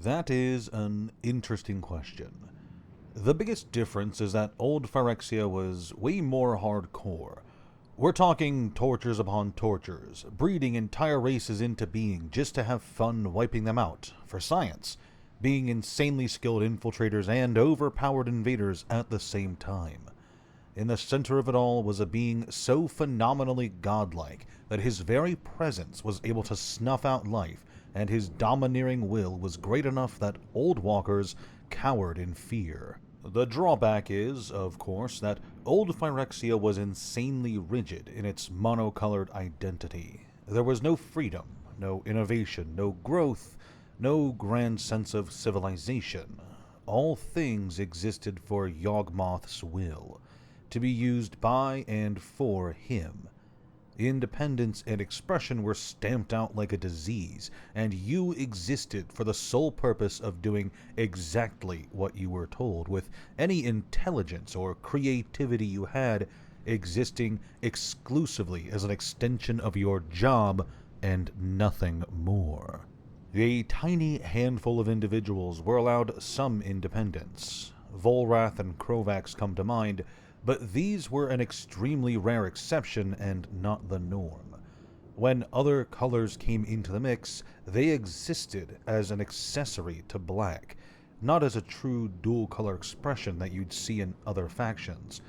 That is an interesting question. The biggest difference is that old Phyrexia was way more hardcore. We're talking tortures upon tortures, breeding entire races into being just to have fun wiping them out, for science, being insanely skilled infiltrators and overpowered invaders at the same time. In the center of it all was a being so phenomenally godlike that his very presence was able to snuff out life, and his domineering will was great enough that old walkers cowered in fear. The drawback is, of course, that old Phyrexia was insanely rigid in its monocolored identity. There was no freedom, no innovation, no growth, no grand sense of civilization. All things existed for Yawgmoth's will, to be used by and for him. Independence and expression were stamped out like a disease, and you existed for the sole purpose of doing exactly what you were told, with any intelligence or creativity you had existing exclusively as an extension of your job and nothing more. A tiny handful of individuals were allowed some independence. Volrath and Krovax come to mind, but these were an extremely rare exception and not the norm. When other colors came into the mix, they existed as an accessory to black, not as a true dual-color expression that you'd see in other factions.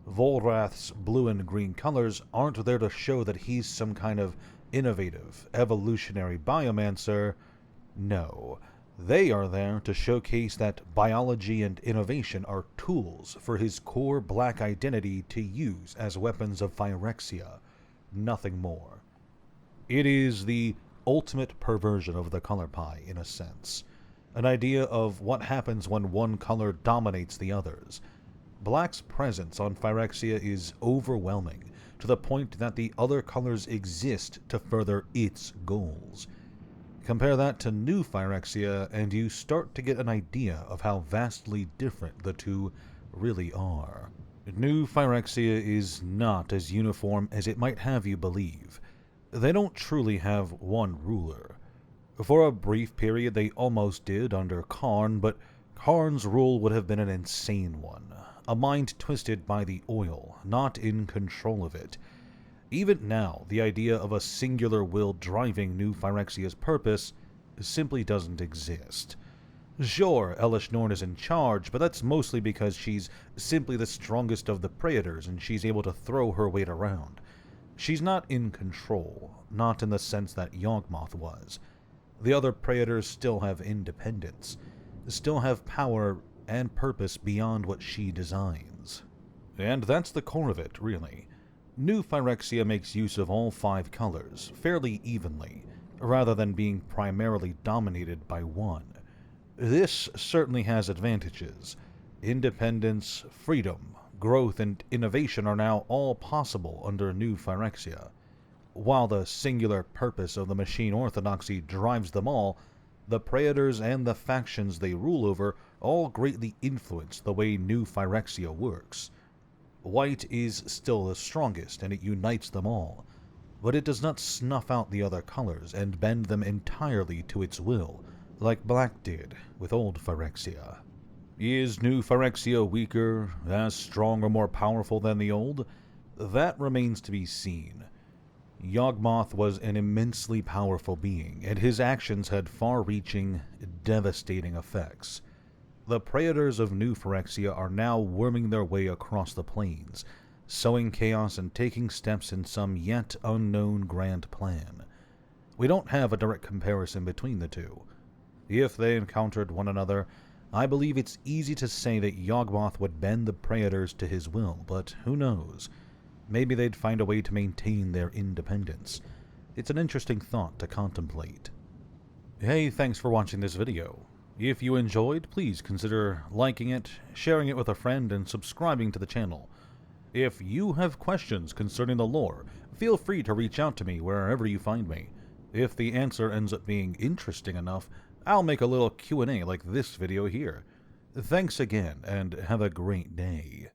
Volrath's blue and green colors aren't there to show that he's some kind of innovative, evolutionary biomancer. No. They are there to showcase that biology and innovation are tools for his core black identity to use as weapons of Phyrexia, nothing more. It is the ultimate perversion of the color pie, in a sense. An idea of what happens when one color dominates the others. Black's presence on Phyrexia is overwhelming, to the point that the other colors exist to further its goals. Compare that to new Phyrexia, and you start to get an idea of how vastly different the two really are. New Phyrexia is not as uniform as it might have you believe. They don't truly have one ruler. For a brief period they almost did under Karn, but Karn's rule would have been an insane one. A mind twisted by the oil, not in control of it. Even now, the idea of a singular will driving New Phyrexia's purpose simply doesn't exist. Sure, Elish Norn is in charge, but that's mostly because she's simply the strongest of the Praetors and she's able to throw her weight around. She's not in control, not in the sense that Yawgmoth was. The other Praetors still have independence, still have power and purpose beyond what she designs. And that's the core of it, really. New Phyrexia makes use of all 5 colors, fairly evenly, rather than being primarily dominated by one. This certainly has advantages. Independence, freedom, growth, and innovation are now all possible under New Phyrexia. While the singular purpose of the machine orthodoxy drives them all, the Praetors and the factions they rule over all greatly influence the way New Phyrexia works. White is still the strongest, and it unites them all, but it does not snuff out the other colors and bend them entirely to its will, like black did with old Phyrexia. Is New Phyrexia weaker, as strong or more powerful than the old? That remains to be seen. Yawgmoth was an immensely powerful being, and his actions had far-reaching, devastating effects. The Praetors of New Phyrexia are now worming their way across the plains, sowing chaos and taking steps in some yet unknown grand plan. We don't have a direct comparison between the two. If they encountered one another, I believe it's easy to say that Yawgmoth would bend the Praetors to his will, but who knows? Maybe they'd find a way to maintain their independence. It's an interesting thought to contemplate. Hey, thanks for watching this video. If you enjoyed, please consider liking it, sharing it with a friend, and subscribing to the channel. If you have questions concerning the lore, feel free to reach out to me wherever you find me. If the answer ends up being interesting enough, I'll make a little Q&A like this video here. Thanks again, and have a great day.